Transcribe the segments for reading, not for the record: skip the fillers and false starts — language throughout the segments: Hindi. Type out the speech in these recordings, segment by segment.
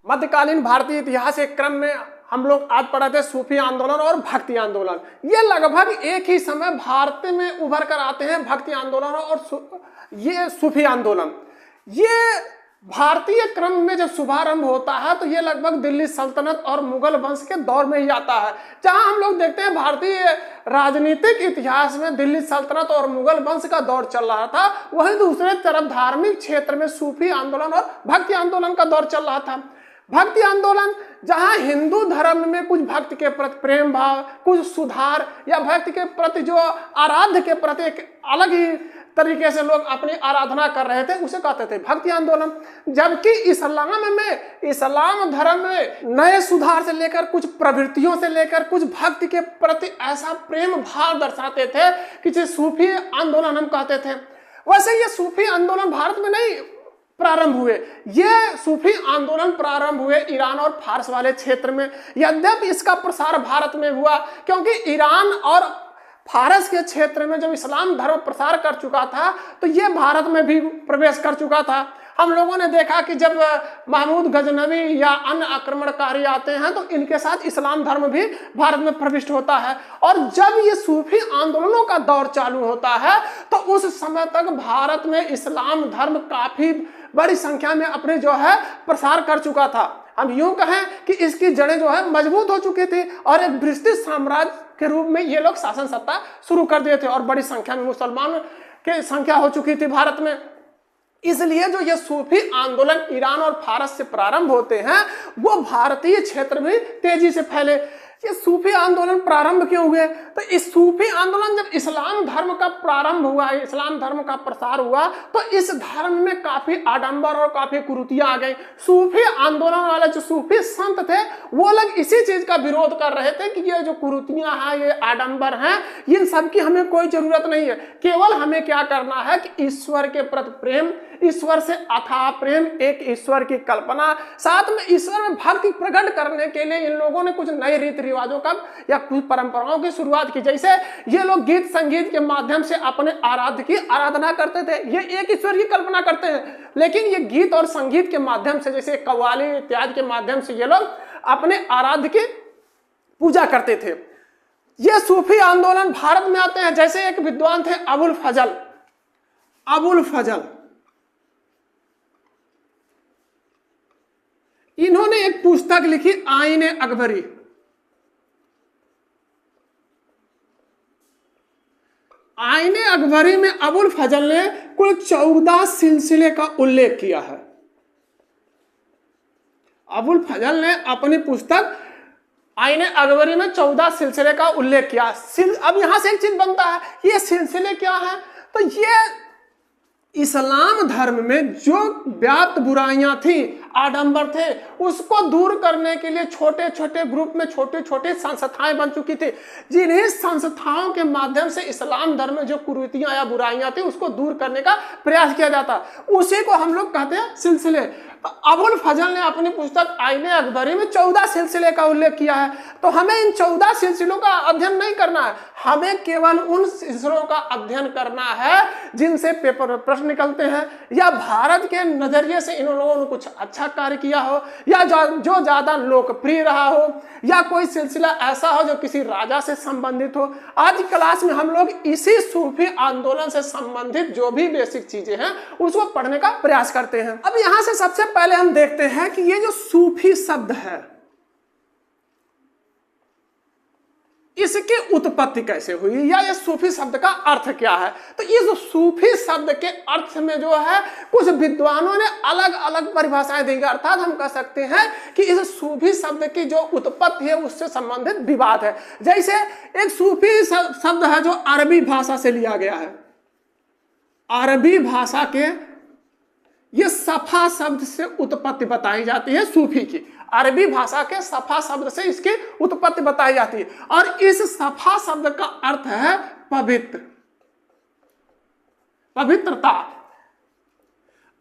मध्यकालीन भारतीय इतिहास के क्रम में हम लोग आज पढ़े थे सूफी आंदोलन और भक्ति आंदोलन। ये लगभग एक ही समय भारत में उभर कर आते हैं, भक्ति आंदोलन और ये सूफी आंदोलन। ये भारतीय क्रम में जब शुभारंभ होता है तो ये लगभग दिल्ली सल्तनत और मुगल वंश के दौर में ही आता है। जहां हम लोग देखते हैं भारतीय राजनीतिक इतिहास में दिल्ली सल्तनत और मुगल वंश का दौर चल रहा था, वहीं दूसरे तरफ धार्मिक क्षेत्र में सूफी आंदोलन और भक्ति आंदोलन का दौर चल रहा था। भक्ति आंदोलन जहां हिंदू धर्म में कुछ भक्ति के प्रति प्रेम भाव, कुछ सुधार या भक्ति के प्रति जो आराध्य के प्रति एक अलग ही तरीके से लोग अपनी आराधना कर रहे थे, उसे कहते थे भक्ति आंदोलन। जबकि इस्लाम धर्म में नए सुधार से लेकर कुछ प्रवृत्तियों से लेकर कुछ भक्ति के प्रति ऐसा प्रेम भाव दर्शाते थे कि जिसे सूफी आंदोलन हम कहते थे। वैसे ये सूफी आंदोलन भारत में नहीं प्रारंभ हुए, ये सूफी आंदोलन प्रारंभ हुए ईरान और फारस वाले क्षेत्र में। यद्यपि इसका प्रसार भारत में हुआ, क्योंकि ईरान और फारस के क्षेत्र में जब इस्लाम धर्म प्रसार कर चुका था तो ये भारत में भी प्रवेश कर चुका था। हम लोगों ने देखा कि जब महमूद गजनवी या अन्य आक्रमणकारी आते हैं तो इनके साथ इस्लाम धर्म भी भारत में प्रविष्ट होता है। और जब ये सूफी आंदोलनों का दौर चालू होता है तो उस समय तक भारत में इस्लाम धर्म काफी बड़ी संख्या में अपने जो है प्रसार कर चुका था। हम यूं कहें कि इसकी जड़ें जो है मजबूत हो चुकी थी और एक ब्रिटिश साम्राज्य के रूप में ये लोग शासन सत्ता शुरू कर दिए थे और बड़ी संख्या में मुसलमान की संख्या हो चुकी थी भारत में। इसलिए जो ये सूफी आंदोलन ईरान और फारस से प्रारंभ होते हैं वो भारतीय क्षेत्र में तेजी से फैले। ये सूफी आंदोलन प्रारंभ क्यों हुए? तो इस सूफी आंदोलन जब इस्लाम धर्म का प्रारंभ हुआ, इस्लाम धर्म का प्रसार हुआ, तो इस धर्म में काफी आडंबर और काफी कुरीतियां आ गई। सूफी आंदोलन वाले जो सूफी संत थे वो लोग इसी चीज का विरोध कर रहे थे कि ये जो कुरीतियां हैं, ये आडंबर हैं, इन सब की हमें कोई जरूरत नहीं है। केवल हमें क्या करना है कि ईश्वर के प्रति प्रेम, ईश्वर से अथाह प्रेम, एक ईश्वर की कल्पना, साथ में ईश्वर में भक्ति प्रकट करने के लिए इन लोगों ने कुछ नए रीति रिवाजों का या कुछ परंपराओं की शुरुआत की। जैसे ये लोग गीत संगीत के माध्यम से अपने आराध्य की आराधना करते थे। ये एक ईश्वर की कल्पना करते हैं, लेकिन ये गीत और संगीत के माध्यम से, जैसे कव्वाली इत्यादि के माध्यम से ये लोग अपने आराध्य की पूजा करते थे। ये सूफी आंदोलन भारत में आते हैं। जैसे एक विद्वान थे अबुल फजल, इन्होंने एक पुस्तक लिखी आईने अकबरी। आईने अकबरी में अबुल फजल ने कुल 14 सिलसिले का उल्लेख किया है। अबुल फजल ने अपनी पुस्तक आईने अकबरी में 14 सिलसिले का उल्लेख किया। अब यहां से एक चीज बनता है, ये सिलसिले क्या है? तो ये इस्लाम धर्म में जो व्याप्त बुराइयां थी, आडंबर थे, उसको दूर करने के लिए छोटे छोटे ग्रुप में छोटे छोटे संस्थाएं बन चुकी थी, जिन्हीं संस्थाओं के माध्यम से इस्लाम धर्म में जो कुरीतियां या बुराइयां थी उसको दूर करने का प्रयास किया जाता। उसी को हम लोग कहते हैं सिलसिले। अबुल फजल ने अपनी पुस्तक आईने अकबरी में 14 सिलसिले का उल्लेख किया है। तो हमें इन 14 सिलसिलों का अध्ययन नहीं करना है, हमें केवल उन सिलसिलों का अध्ययन करना है जिनसे पेपर में प्रश्न निकलते हैं, या भारत के नजरिए से इन लोगों ने कुछ अच्छा कार्य किया हो, या जो ज्यादा लोकप्रिय रहा हो, या कोई सिलसिला ऐसा हो जो किसी राजा से संबंधित हो। आज क्लास में हम लोग इसी सूफी आंदोलन से संबंधित जो भी बेसिक चीजें हैं उसको पढ़ने का प्रयास करते हैं। अब यहां से सबसे पहले हम देखते हैं कि ये जो सूफी शब्द है इसकी उत्पत्ति कैसे हुई, या ये सूफी शब्द का अर्थ क्या है। तो इस सूफी शब्द के अर्थ में जो है कुछ विद्वानों ने अलग अलग परिभाषाएं दी। अर्थात हम कह सकते हैं कि इस सूफी शब्द की जो उत्पत्ति है उससे संबंधित विवाद है। जैसे एक सूफी शब्द है जो अरबी भाषा से लिया गया है। अरबी भाषा के ये सफा शब्द से उत्पत्ति बताई जाती है सूफी की। अरबी भाषा के सफा शब्द से इसकी उत्पत्ति बताई जाती है, और इस सफा शब्द का अर्थ है पवित्र, पवित्रता।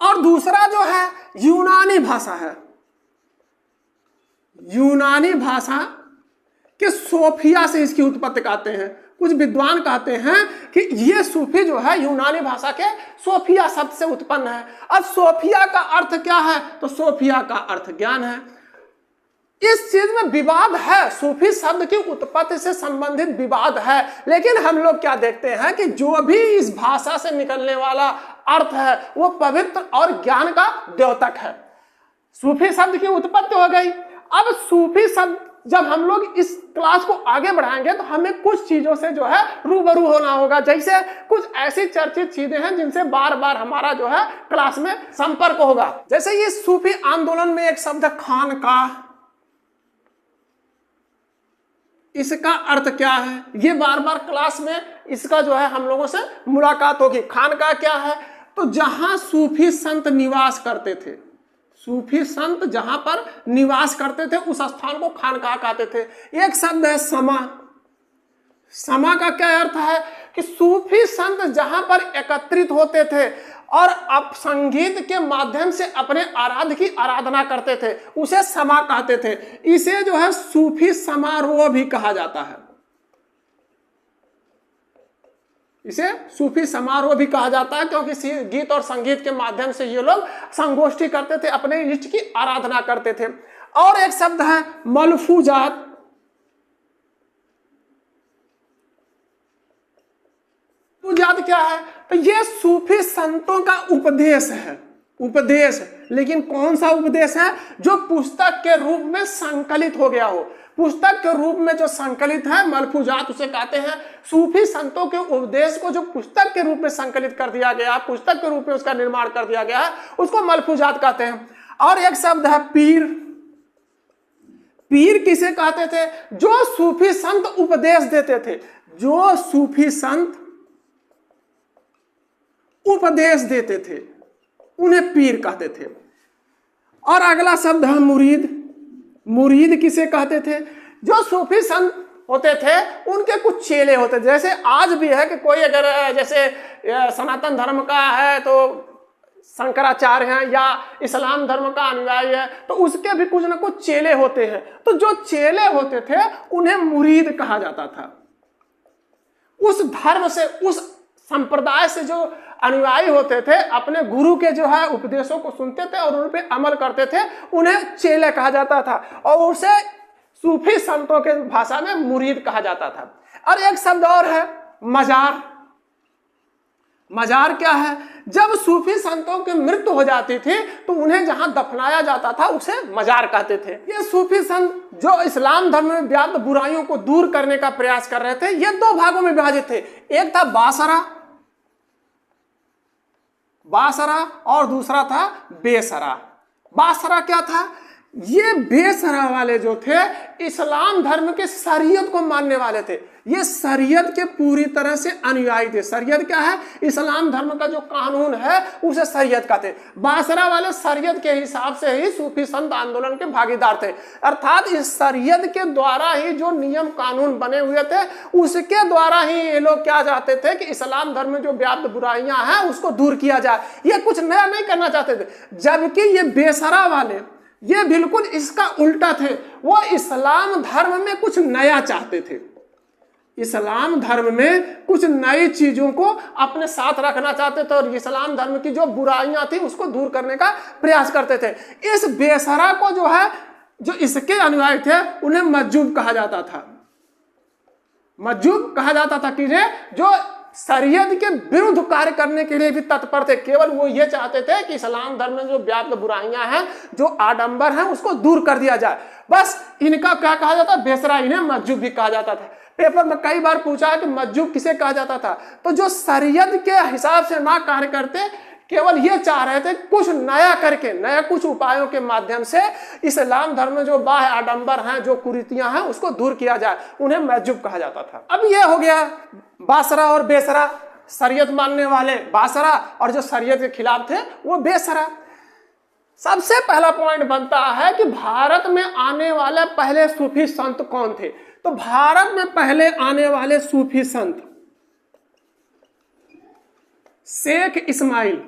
और दूसरा जो है यूनानी भाषा है। यूनानी भाषा के सोफिया से इसकी उत्पत्ति कहते हैं। कुछ विद्वान कहते हैं कि ये सूफी जो है यूनानी भाषा के सोफिया शब्द से उत्पन्न है। अब सोफिया का अर्थ क्या है? तो सोफिया का अर्थ ज्ञान है। इस चीज में विवाद है, सूफी शब्द की उत्पत्ति से संबंधित विवाद है। लेकिन हम लोग क्या देखते हैं कि जो भी इस भाषा से निकलने वाला अर्थ है वो पवित्र और ज्ञान का द्योतक है। सूफी शब्द की उत्पत्ति हो गई। अब सूफी शब्द जब हम लोग इस क्लास को आगे बढ़ाएंगे तो हमें कुछ चीजों से जो है रूबरू होना होगा। जैसे कुछ ऐसी चर्चित चीजें हैं जिनसे बार बार हमारा जो है क्लास में संपर्क होगा। जैसे ये सूफी आंदोलन में एक शब्द खानकाह, इसका अर्थ क्या है, ये बार बार क्लास में इसका जो है हम लोगों से मुलाकात होगी। खानकाह क्या है, तो जहां सूफी संत निवास करते थे, सूफी संत जहां पर निवास करते थे उस स्थान को खानकाह कहते थे। एक शब्द है समा। समा का क्या अर्थ है कि सूफी संत जहां पर एकत्रित होते थे और अब संगीत के माध्यम से अपने आराध्य की आराधना करते थे, उसे समा कहते थे। इसे जो है सूफी समारोह भी कहा जाता है। इसे सूफी समारोह भी कहा जाता है क्योंकि गीत और संगीत के माध्यम से ये लोग संगोष्ठी करते थे, अपने इष्ट की आराधना करते थे। और एक शब्द है मलफूजात। मलफूजात क्या है, तो ये सूफी संतों का उपदेश है। उपदेश, लेकिन कौन सा उपदेश है, जो पुस्तक के रूप में संकलित हो गया हो। पुस्तक के रूप में जो संकलित है मलफूजात उसे कहते हैं। सूफी संतों के उपदेश को जो पुस्तक के रूप में संकलित कर दिया गया, पुस्तक के रूप में उसका निर्माण कर दिया गया है, उसको मलफूजात कहते हैं। और एक शब्द है पीर। पीर किसे कहते थे, जो सूफी संत उपदेश देते थे, जो सूफी संत उपदेश देते थे उन्हें पीर कहते थे। और अगला शब्द है मुरीद। मुरीद किसे कहते थे, जो सूफी संत होते थे उनके कुछ चेले होते थे। जैसे आज भी है कि कोई अगर जैसे सनातन धर्म का है तो शंकराचार्य हैं, या इस्लाम धर्म का अनुयायी है तो उसके भी कुछ ना कुछ चेले होते हैं। तो जो चेले होते थे उन्हें मुरीद कहा जाता था। उस धर्म से, उस संप्रदाय से जो अनुयायी होते थे अपने गुरु के जो है उपदेशों को सुनते थे और उन पर अमल करते थे, उन्हें चेले कहा जाता था। और उसे सूफी संतों के भाषा में मुरीद कहा जाता था। और एक शब्द और है मजार। मजार क्या है, जब सूफी संतों की मृत्यु हो जाती थी तो उन्हें जहां दफनाया जाता था उसे मजार कहते थे। ये सूफी संत जो इस्लाम धर्म में व्याप्त बुराइयों को दूर करने का प्रयास कर रहे थे, ये दो भागों में विभाजित थे। एक था बासरा, बासरा, और दूसरा था बेसरा। बासरा क्या था, ये बेसरा वाले जो थे इस्लाम धर्म के शरीयत को मानने वाले थे। ये शरीयत के पूरी तरह से अनुयायी थे। शरीयत क्या है, इस्लाम धर्म का जो कानून है उसे शरीयत कहते। बासरा वाले शरीयत के हिसाब से ही सूफी संत आंदोलन के भागीदार थे। अर्थात इस शरीयत के द्वारा ही जो नियम कानून बने हुए थे उसके द्वारा ही ये लोग क्या चाहते थे कि इस्लाम धर्म में जो व्याप्त बुराइयां हैं उसको दूर किया जाए। ये कुछ नया नहीं करना चाहते थे। जबकि ये बेसरा वाले ये बिल्कुल इसका उल्टा थे। वो इस्लाम धर्म में कुछ नया चाहते थे। इस्लाम धर्म में कुछ नई चीजों को अपने साथ रखना चाहते थे और इस्लाम धर्म की जो बुराइयां थी उसको दूर करने का प्रयास करते थे। इस बेसरा को जो है, जो इसके अनुयायी थे, उन्हें मज्जूब कहा जाता था। मज्जूब कहा जाता था कि जो शरीयत के विरुद्ध कार्य करने के लिए भी तत्पर थे। केवल वो ये चाहते थे कि इस्लाम धर्म में जो व्याप्त बुराइयां हैं, जो आडंबर हैं, उसको दूर कर दिया जाए। बस इनका क्या कहा जाता, बेसरा, इन्हें मज्जूब भी कहा जाता था। पेपर में कई बार पूछा है कि मज्जूब किसे कहा जाता था, तो जो शरीयत के हिसाब से ना कार्य करते, केवल ये चाह रहे थे कुछ नया करके, नया कुछ उपायों के माध्यम से इस्लाम धर्म में जो बाह्य आडंबर हैं, जो कुरीतियां हैं, उसको दूर किया जाए, उन्हें मज्जूब कहा जाता था। अब ये हो गया बासरा और बेसरा। शरीयत मानने वाले बासरा और जो शरीयत के खिलाफ थे वो बेसरा। सबसे पहला पॉइंट बनता है कि भारत में आने वाले पहले सूफी संत कौन थे। तो भारत में पहले आने वाले सूफी संत शेख इस्माइल।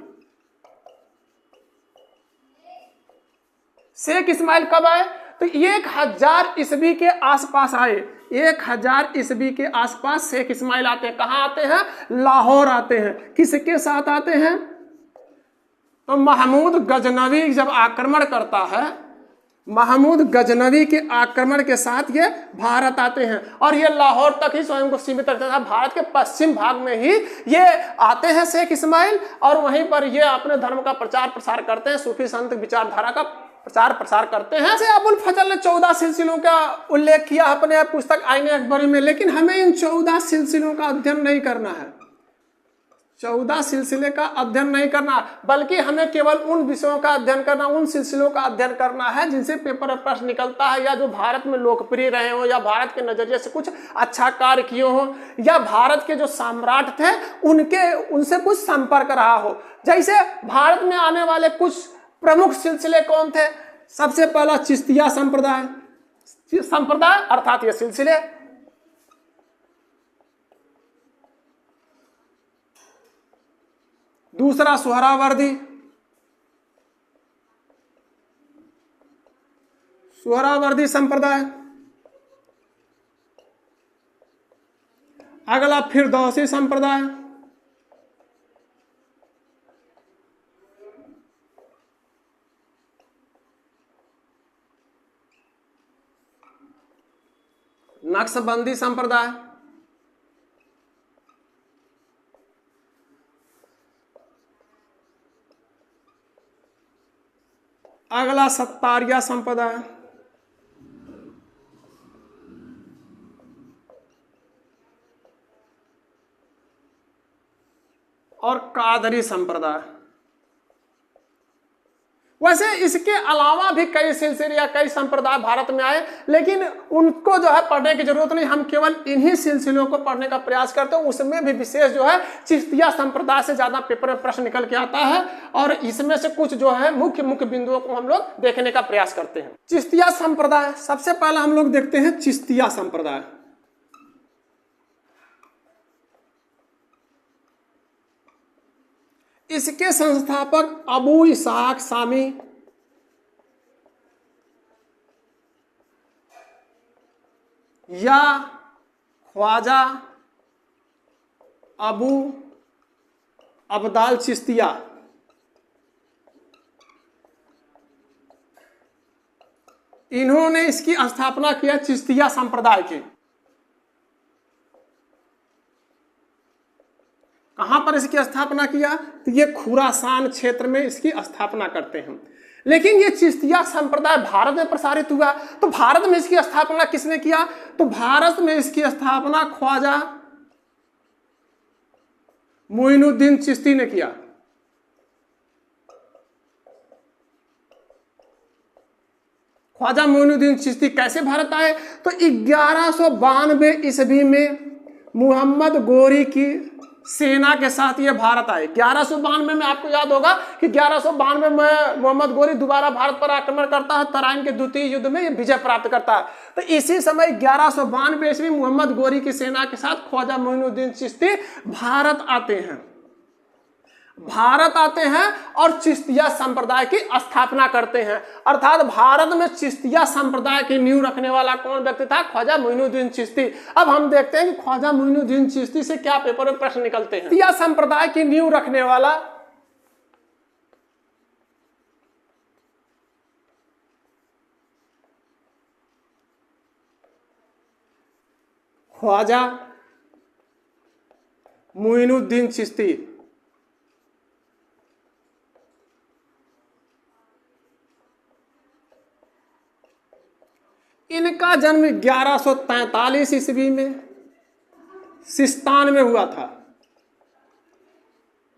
शेख इस्माइल कब आए, तो 1000 ईस्वी के आसपास आए। 1000 ईस्वी के आसपास शेख इस्माइल आते हैं। कहाँ आते हैं, लाहौर आते हैं। किसके साथ आते हैं, तो महमूद गजनवी जब आक्रमण करता है, महमूद गजनवी के आक्रमण के साथ ये भारत आते हैं और ये लाहौर तक ही स्वयं को सीमित रखता था। भारत के पश्चिम भाग में ही ये आते हैं शेख इस्माइल और वहीं पर ये अपने धर्म का प्रचार प्रसार करते हैं, सूफी संत विचारधारा का प्रचार प्रसार करते हैं। जैसे अबुल फजल ने 14 सिलसिलों का उल्लेख किया अपने पुस्तक आईने अकबरी में, लेकिन हमें इन 14 सिलसिलों का अध्ययन नहीं करना है, 14 सिलसिले का अध्ययन नहीं करना, बल्कि हमें केवल उन विषयों का अध्ययन करना, उन सिलसिलों का अध्ययन करना है जिनसे पेपर में प्रश्न निकलता है, या जो भारत में लोकप्रिय रहे हो, या भारत के नजरिए से कुछ अच्छा कार्य किए हो, या भारत के जो सम्राट थे उनसे कुछ संपर्क रहा हो। जैसे भारत में आने वाले कुछ प्रमुख सिलसिले कौन थे? सबसे पहला चिश्तिया संप्रदाय अर्थात ये सिलसिले, दूसरा सुहरावर्दी संप्रदाय, अगला फिरदौसी संप्रदाय, नक्शबंदी संप्रदाय, अगला सत्तारिया संप्रदाय, और कादरी संप्रदाय। वैसे इसके अलावा भी कई सिलसिले या कई संप्रदाय भारत में आए, लेकिन उनको जो है पढ़ने की जरूरत नहीं, हम केवल इन्हीं सिलसिलों को पढ़ने का प्रयास करते हैं। उसमें भी विशेष जो है चिश्तिया संप्रदाय से ज्यादा पेपर में प्रश्न निकल के आता है और इसमें से कुछ जो है मुख्य बिंदुओं को हम लोग देखने का प्रयास करते हैं। चिश्तिया संप्रदाय, सबसे पहले हम लोग देखते हैं चिश्तिया संप्रदाय। इसके संस्थापक अबू इसहाक सामी, या ख्वाजा अबू अब्दाल चिश्तिया, इन्होंने इसकी स्थापना किया चिश्तिया संप्रदाय की। कहां पर इसकी स्थापना किया? तो ये खुरासान क्षेत्र में इसकी स्थापना करते हैं। लेकिन ये चिश्तिया संप्रदाय भारत में प्रसारित हुआ, तो भारत में इसकी स्थापना किसने किया? तो भारत में इसकी स्थापना ख्वाजा मोइनुद्दीन चिश्ती ने किया। ख्वाजा मोइनुद्दीन चिश्ती कैसे भारत आए? तो 1192 ईस्वी में मोहम्मद गोरी की सेना के साथ ये भारत आए। 1192 में आपको याद होगा कि 1192 में मोहम्मद गोरी दोबारा भारत पर आक्रमण करता है, तराइन के द्वितीय युद्ध में ये विजय प्राप्त करता है। तो इसी समय 1192 ईस्वी मोहम्मद गोरी की सेना के साथ ख्वाजा मोइनुद्दीन चिश्ती भारत आते हैं और चिश्तिया संप्रदाय की स्थापना करते हैं। अर्थात भारत में चिश्तिया संप्रदाय की नींव रखने वाला कौन व्यक्ति था? ख्वाजा मोइनुद्दीन चिश्ती। अब हम देखते हैं कि ख्वाजा मोइनुद्दीन चिश्ती से क्या पेपर में प्रश्न निकलते हैं। चिश्तिया संप्रदाय की नींव रखने वाला ख्वाजा मोइनुद्दीन चिश्ती। इनका जन्म 1143 ईस्वी में सिस्तान में हुआ था।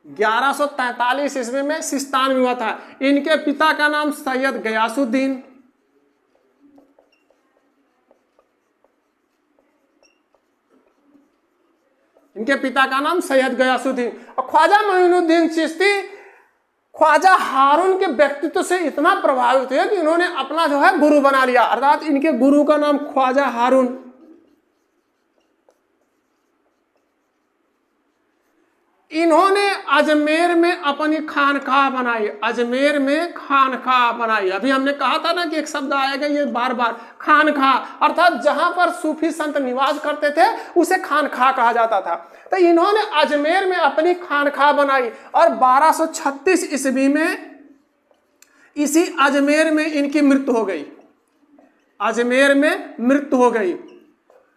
1143 ईस्वी में सिस्तान में हुआ था। इनके पिता का नाम सैयद गयासुद्दीन, और ख्वाजा मोइनुद्दीन चिश्ती ख्वाजा हारून के व्यक्तित्व से इतना प्रभावित हुए कि इन्होंने अपना जो है गुरु बना लिया। अर्थात इनके गुरु का नाम ख्वाजा हारून। इन्होंने अजमेर में अपनी खानकाह बनाई। अभी हमने कहा था ना कि एक शब्द आएगा ये बार बार, खानकाह, अर्थात जहां पर सूफी संत निवास करते थे उसे खानकाह कहा जाता था। तो इन्होंने अजमेर में अपनी खानकाह बनाई और 1236 ईस्वी में इसी अजमेर में इनकी मृत्यु हो गई। अजमेर में मृत्यु हो गई।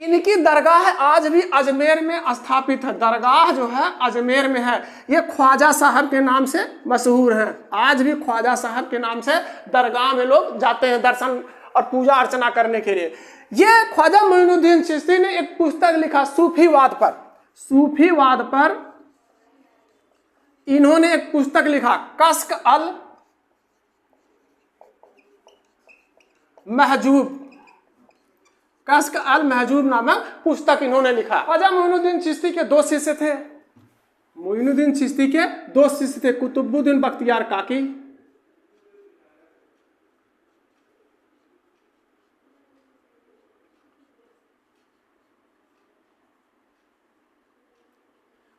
इनकी दरगाह आज भी अजमेर में स्थापित है, दरगाह जो है अजमेर में है। ये ख्वाजा साहब के नाम से मशहूर है, आज भी ख्वाजा साहब के नाम से दरगाह में लोग जाते हैं दर्शन और पूजा अर्चना करने के लिए। ये ख्वाजा मोइनुद्दीन चिश्ती ने एक पुस्तक लिखा सूफीवाद पर, सूफीवाद पर इन्होंने एक पुस्तक लिखा, कश्क अल महजूब, कश्क अल महजूब नामक पुस्तक इन्होंने लिखा। ख्वाजा मोइनुद्दीन चिश्ती के दो शिष्य थे, मोइनुद्दीन चिश्ती के दो शिष्य थे, कुतुबुद्दीन बख्तियार काकी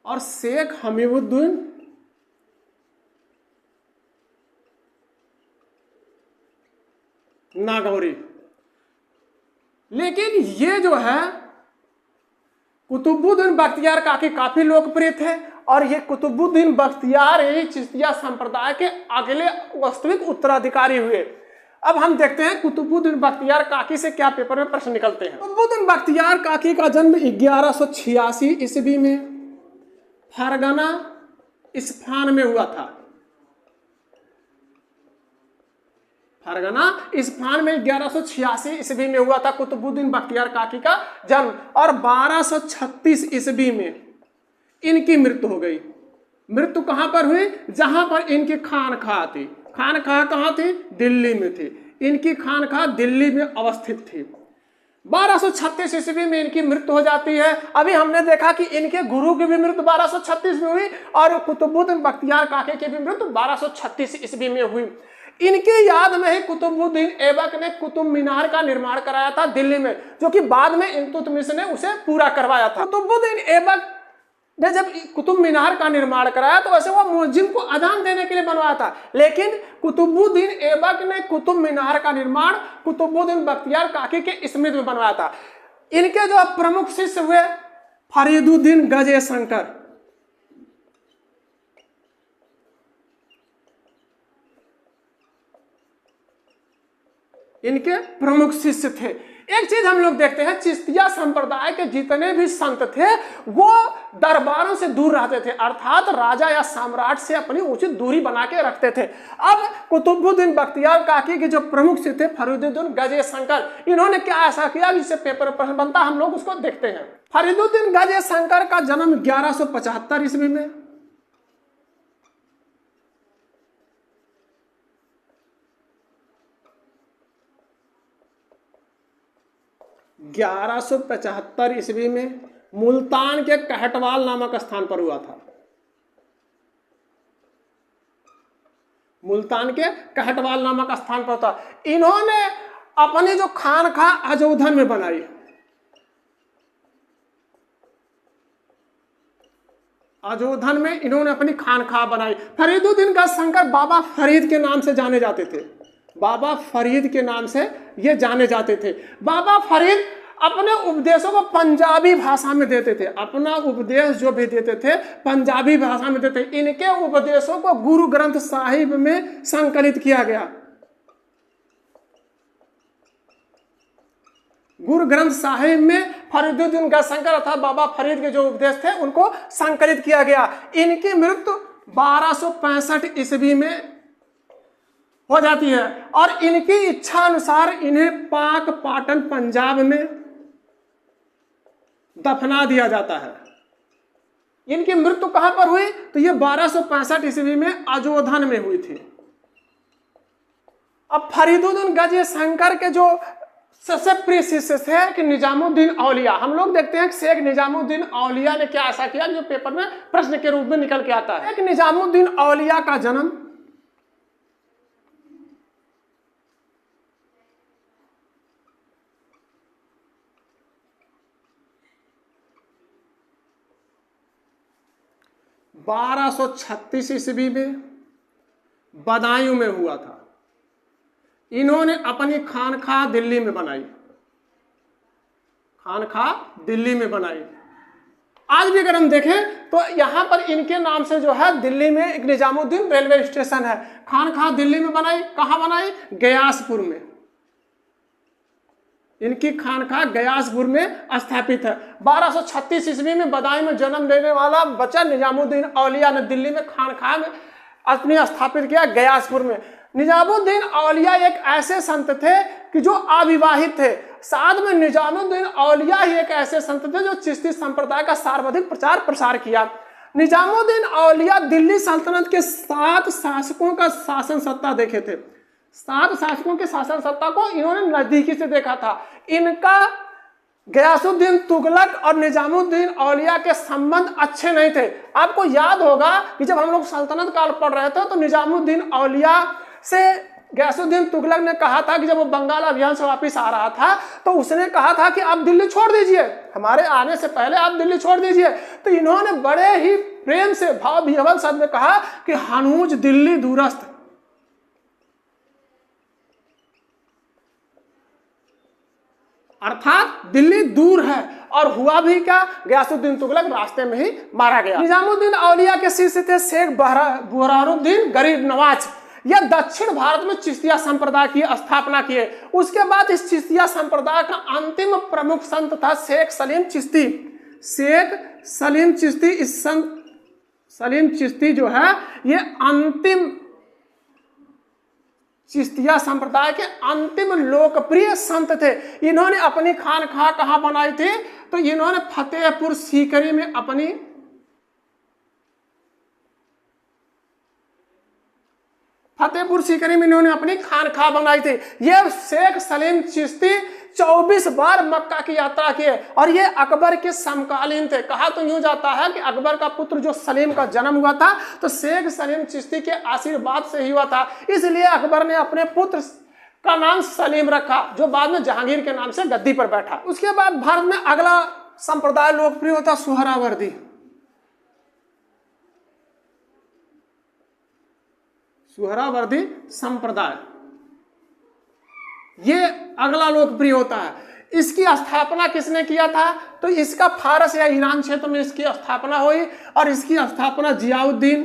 और शेख हमीदुद्दीन नागौरी। लेकिन ये जो है कुतुबुद्दीन बख्तियार काकी काफी लोकप्रिय थे और ये कुतुबुद्दीन बख्तियार ही चिश्तिया संप्रदाय के अगले वास्तविक उत्तराधिकारी हुए। अब हम देखते हैं कुतुबुद्दीन बख्तियार काकी से क्या पेपर में प्रश्न निकलते हैं। कुतुबुद्दीन बख्तियार काकी का जन्म 1186 ईस्वी में फरगना इस्फान में हुआ था। फरगना इस्फान में 1186 ईस्वी में हुआ था कुतुबुद्दीन बख्तियार काकी का जन्म, और 1236 ईस्वी में इनकी मृत्यु हो गई। मृत्यु कहां पर हुई? जहां पर इनकी खानकाह थी। खानकाह कहां थी? दिल्ली में थी। इनकी खानकाह दिल्ली में अवस्थित थी। 1236 ईस्वी में इनकी मृत्यु हो जाती है। अभी हमने देखा कि इनके गुरु की भी मृत्यु 1236 में हुई और कुतुबुद्दीन बख्तियार काकी की भी मृत्यु 1236 ईस्वी में हुई। इनके याद में ही कुतुबुद्दीन ऐबक ने कुतुब मीनार का निर्माण कराया था दिल्ली में, जो कि बाद में इल्तुतमिश ने उसे पूरा करवाया था। कुतुबुद्दीन ऐबक ने जब कुतुब मीनार का निर्माण कराया तो वैसे वो मुअज्जिन को अजान देने के लिए बनवाया था, लेकिन कुतुबुद्दीन ऐबक ने कुतुब मीनार का निर्माण कुतुबुद्दीन बख्तियार काकी के स्मृति में बनवाया था। इनके जो प्रमुख शिष्य हुए फरीदुद्दीन गजे शंकर, इनके प्रमुख शिष्य थे। एक चीज हम लोग देखते हैं, चिश्तिया संप्रदाय के जितने भी संत थे वो दरबारों से दूर रहते थे, अर्थात राजा या सम्राट से अपनी उचित दूरी बना के रखते थे। अब कुतुबुद्दीन बख्तियार काकी के जो प्रमुख शिष्य थे फरीदुद्दीन गजे शंकर, इन्होंने क्या ऐसा किया जिससे पेपर प्रश्न बनता, हम लोग उसको देखते हैं। फरीदुद्दीन गजे शंकर का जन्म 1175 ईस्वी में, 1175 ईस्वी में मुल्तान के कहटवाल नामक स्थान पर हुआ था। मुल्तान के कहटवाल नामक स्थान पर था। इन्होंने अपनी जो खानकाह अजोधन में बनाई, अजोधन में इन्होंने अपनी खानकाह बनाई। फरीदुद्दीन गज शंकर बाबा फरीद के नाम से जाने जाते थे, बाबा फरीद के नाम से ये जाने जाते थे। बाबा फरीद अपने उपदेशों को पंजाबी भाषा में देते थे, अपना उपदेश जो भी देते थे पंजाबी भाषा में देते थे। इनके उपदेशों को गुरु ग्रंथ साहिब में संकलित किया गया। गुरु ग्रंथ साहिब में फरीदुद्दीन गज शंकर अर्थात बाबा फरीद के जो उपदेश थे उनको संकलित किया गया। इनकी मृत्यु 1265 ईस्वी में हो जाती है और इनकी इच्छा अनुसार इन्हें पाक पाटन पंजाब में दफना दिया जाता है। इनकी मृत्यु कहां पर हुई? तो ये 1265 ईस्वी में अजोधन में हुई थी। अब फरीदुद्दीन गजे शंकर के जो सबसे प्रिय शिष्य थे कि निजामुद्दीन औलिया, हम लोग देखते हैं कि शेख निजामुद्दीन औलिया ने क्या ऐसा किया जो पेपर में प्रश्न के रूप में निकल के आता है। शेख निजामुद्दीन औलिया का जन्म 1236 ईस्वी में बदायूं में हुआ था। इन्होंने अपनी खानकाह दिल्ली में बनाई, खानकाह दिल्ली में बनाई। आज भी अगर हम देखें तो यहां पर इनके नाम से जो है दिल्ली में एक निजामुद्दीन रेलवे स्टेशन है। खानकाह दिल्ली में बनाई, कहां बनाई? गयासपुर में। इनकी खानका गयासपुर में स्थापित है। 1236 ईस्वी में बदायूं में जन्म लेने वाला बच्चा निजामुद्दीन औलिया ने दिल्ली में खानका में अपनी स्थापित किया गयासपुर में। निजामुद्दीन औलिया एक ऐसे संत थे कि जो अविवाहित थे। साथ में निजामुद्दीन औलिया ही एक ऐसे संत थे जो चिश्ती संप्रदाय का सर्वाधिक प्रचार प्रसार किया। निजामुद्दीन औलिया दिल्ली सल्तनत के 7 शासकों का शासन सत्ता देखे थे। 7 शासकों के शासन सत्ता को इन्होंने नजदीकी से देखा था। इनका गयासुद्दीन तुगलक और निजामुद्दीन औलिया के संबंध अच्छे नहीं थे। आपको याद होगा कि जब हम लोग सल्तनत काल पढ़ रहे थे तो निजामुद्दीन औलिया से गयासुद्दीन तुगलक ने कहा था कि जब वो बंगाल अभियान से वापस आ रहा था तो उसने कहा था कि आप दिल्ली छोड़ दीजिए, हमारे आने से पहले आप दिल्ली छोड़ दीजिए। तो इन्होंने बड़े ही प्रेम से भाव विह्वल शब्द में कहा कि हनूज दिल्ली दूरस्थ, अर्थात दिल्ली दूर है। और हुआ भी क्या, गयासुद्दीन तुगलक रास्ते में ही मारा गया। निजामुद्दीन औलिया के शिष्य थे शेख बुरहानुद्दीन गरीब नवाज। यह दक्षिण भारत में चिश्तिया संप्रदाय की स्थापना किए। उसके बाद इस चिश्तिया संप्रदाय का अंतिम प्रमुख संत था शेख सलीम चिश्ती। शेख सलीम चिश्ती, इस संत सलीम चिश्ती जो है ये अंतिम चिश्तिया संप्रदाय के अंतिम लोकप्रिय संत थे। इन्होंने अपनी खानकाह कहाँ बनाई थी, तो इन्होंने फतेहपुर सीकरी में इन्होंने अपनी खानकाह बनाई थी। यह शेख सलीम चिश्ती 24 बार मक्का की यात्रा किए और ये अकबर के समकालीन थे। कहा तो यूं जाता है कि अकबर का पुत्र जो सलीम का जन्म हुआ था तो शेख सलीम चिश्ती के आशीर्वाद से ही हुआ था, इसलिए अकबर ने अपने पुत्र का नाम सलीम रखा, जो बाद में जहांगीर के नाम से गद्दी पर बैठा। उसके बाद भारत में अगला संप्रदाय लोकप्रिय होता सुहरावर्दी। सुहरावर्दी संप्रदाय ये अगला लोकप्रिय होता है। इसकी स्थापना किसने किया था, तो इसका फारस या ईरान क्षेत्र में इसकी स्थापना हुई और इसकी स्थापना जियाउद्दीन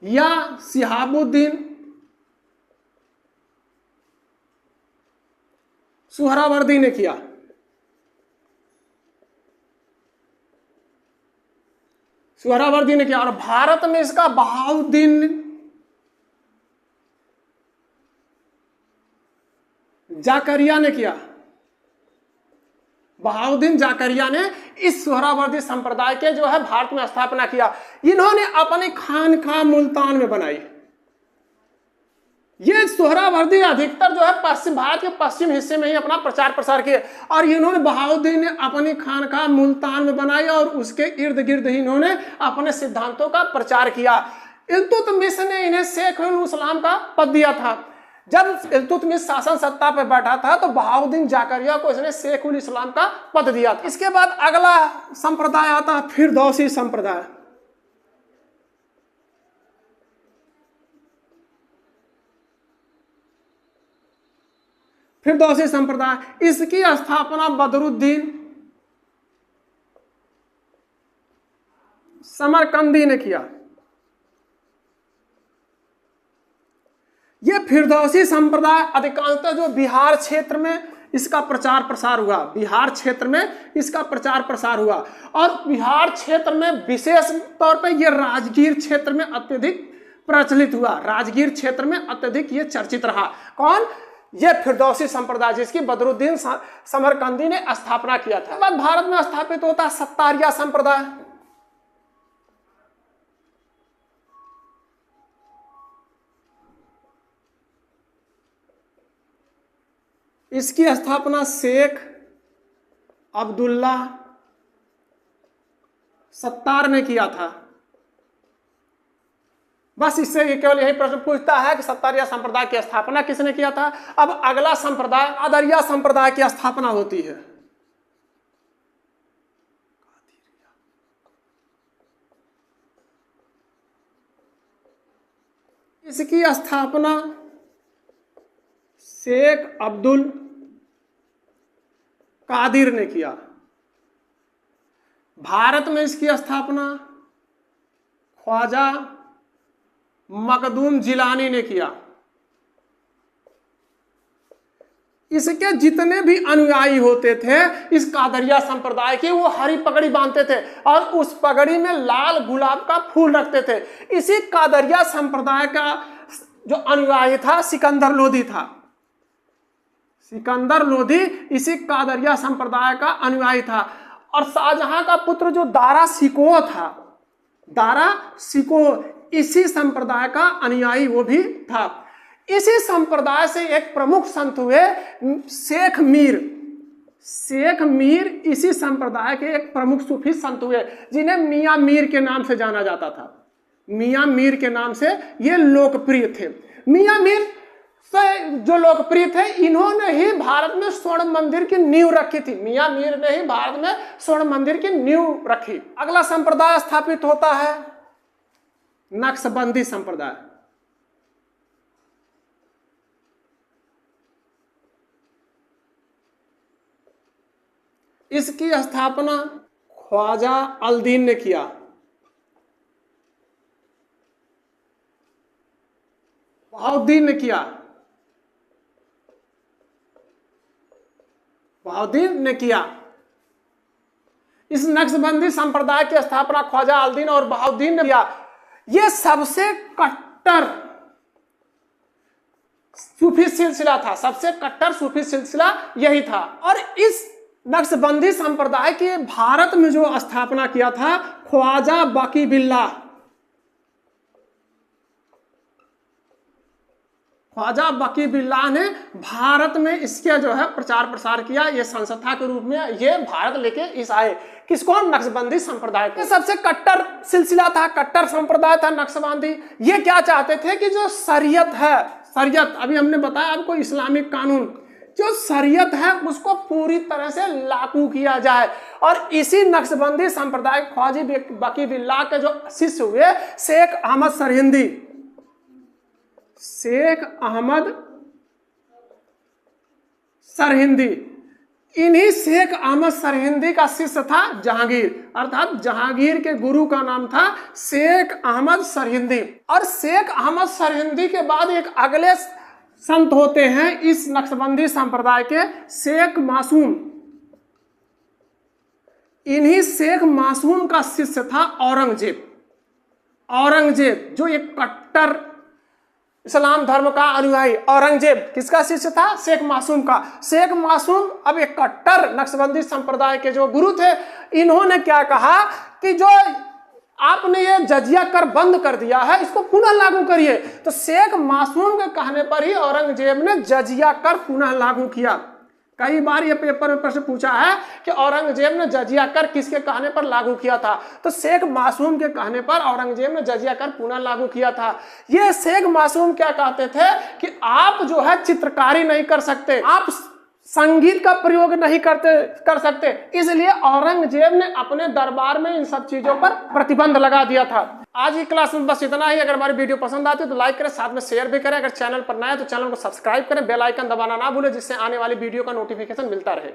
या शिहाबुद्दीन सुहरावर्दी ने किया। सुहरावर्दी ने किया और भारत में इसका बहाउद्दीन जाकरिया ने किया। बहाउद्दीन जाकरिया ने इस सुहरावर्दी संप्रदाय के जो है भारत में स्थापना किया। इन्होंने अपनी खानकाह मुल्तान में बनाई। ये सुहरावर्दी अधिकतर जो है पश्चिम भारत के पश्चिम हिस्से में ही अपना प्रचार प्रसार किए और इन्होंने बहाउद्दीन ने अपनी खानकाह मुल्तान में बनाई और उसके इर्द गिर्द ही इन्होंने अपने सिद्धांतों का प्रचार किया। इल्तुतमिश ने इन्हें शेख उल इस्लाम का पद दिया था। जब इल्तुतमिश शासन सत्ता पर बैठा था तो बहाउद्दीन जाकरिया को इसने शेख उल इस्लाम का पद दिया था। इसके बाद अगला संप्रदाय आता है फिरदौसी संप्रदाय। फिरदौसी संप्रदाय, इसकी स्थापना बदरुद्दीन समरकंदी ने किया। यह फिरदौसी संप्रदाय अधिकांशतः जो बिहार क्षेत्र में इसका प्रचार प्रसार हुआ, बिहार क्षेत्र में इसका प्रचार प्रसार हुआ और बिहार क्षेत्र में विशेष तौर पर यह राजगीर क्षेत्र में अत्यधिक प्रचलित हुआ। राजगीर क्षेत्र में अत्यधिक यह चर्चित रहा। कौन, यह फिरदौसी संप्रदाय जिसकी बदरुद्दीन समरकंदी ने स्थापना किया था। बाद भारत में स्थापित होता सत्तारिया संप्रदाय। इसकी स्थापना शेख अब्दुल्ला सत्तार ने किया था। बस इससे ये केवल यही प्रश्न पूछता है कि सत्तारिया संप्रदाय की स्थापना किसने किया था। अब अगला संप्रदाय कादरिया संप्रदाय की स्थापना होती है। इसकी स्थापना शेख अब्दुल कादिर ने किया। भारत में इसकी स्थापना ख्वाजा मखदूम जिलानी ने किया। इसके जितने भी अनुयायी होते थे इस कादरिया संप्रदाय के, वो हरी पगड़ी बांधते थे और उस पगड़ी में लाल गुलाब का फूल रखते थे। इसी कादरिया संप्रदाय का जो अनुयायी था सिकंदर लोधी था। सिकंदर लोधी इसी कादरिया संप्रदाय का अनुयायी था। और शाहजहां का पुत्र जो दारा शिकोह था, दारा शिकोह इसी संप्रदाय का अनुयायी वो भी था। इसी संप्रदाय से एक प्रमुख संत हुए शेख मीर। शेख मीर इसी संप्रदाय के एक प्रमुख सूफी संत हुए, जिन्हें मियां मीर के नाम से जाना जाता था। मियां मीर के नाम से ये लोकप्रिय थे। मियां मीर से जो लोकप्रिय थे, इन्होंने ही भारत में स्वर्ण मंदिर की नींव रखी थी। मियां मीर ने ही भारत में स्वर्ण मंदिर की नींव रखी। अगला संप्रदाय स्थापित होता है नक्शबंदी संप्रदाय। इसकी स्थापना ख्वाजा अल-दीन ने किया। बहाउद्दीन ने किया। बहाउद्दीन ने किया। इस नक्शबंदी संप्रदाय की स्थापना ख्वाजा अल-दीन और बहाउद्दीन ने किया। यह सबसे कट्टर सूफी सिलसिला था। सबसे कट्टर सूफी सिलसिला यही था। और इस नक्शबंदी संप्रदाय के भारत में जो स्थापना किया था ख्वाजा बाकी बिल्लाह। ख्वाजा बाकी बिल्लाह ने भारत में इसके जो है प्रचार प्रसार किया। ये संस्था के रूप में ये भारत लेके इस आए। किसको? नक्शबंदी संप्रदाय को। सबसे कट्टर सिलसिला था, कट्टर संप्रदाय था नक्शबंदी। ये क्या चाहते थे कि जो शरीयत है, शरीयत अभी हमने बताया आपको इस्लामिक कानून, जो शरीयत है उसको पूरी तरह से लागू किया जाए। और इसी नक्शबंदी संप्रदाय ख्वाजा बाकी बिल्लाह के जो शिष्य हुए शेख अहमद सरहिंदी। शेख अहमद सरहिंदी, इन्हीं शेख अहमद सरहिंदी का शिष्य था जहांगीर। अर्थात जहांगीर के गुरु का नाम था शेख अहमद सरहिंदी। और शेख अहमद सरहिंदी के बाद एक अगले संत होते हैं इस नक्शबंदी संप्रदाय के, शेख मासूम। इन्हीं शेख मासूम का शिष्य था औरंगजेब। औरंगजेब जो एक कट्टर इस्लाम धर्म का अनुयायी, औरंगजेब किसका शिष्य था? शेख मासूम का। शेख मासूम अब एक कट्टर नक्शबंदी संप्रदाय के जो गुरु थे, इन्होंने क्या कहा कि जो आपने ये जजिया कर बंद कर दिया है इसको पुनः लागू करिए। तो शेख मासूम के कहने पर ही औरंगजेब ने जजिया कर पुनः लागू किया। कई बार ये पेपर में प्रश्न पूछा है कि औरंगजेब ने जजिया कर किसके कहने पर लागू किया था? तो शेख मासूम के कहने पर औरंगजेब ने जजिया कर पुनः लागू किया था। ये शेख मासूम क्या कहते थे कि आप जो है चित्रकारी नहीं कर सकते, आप संगीत का प्रयोग नहीं कर सकते, इसलिए औरंगजेब ने अपने दरबार में इन सब चीजों पर प्रतिबंध लगा दिया था। आज की क्लास में बस इतना ही। अगर हमारी वीडियो पसंद आती है तो लाइक करें, साथ में शेयर भी करें। अगर चैनल पर नया है तो चैनल को सब्सक्राइब करें, बेल आइकन दबाना ना भूलें, जिससे आने वाली वीडियो का नोटिफिकेशन मिलता रहे।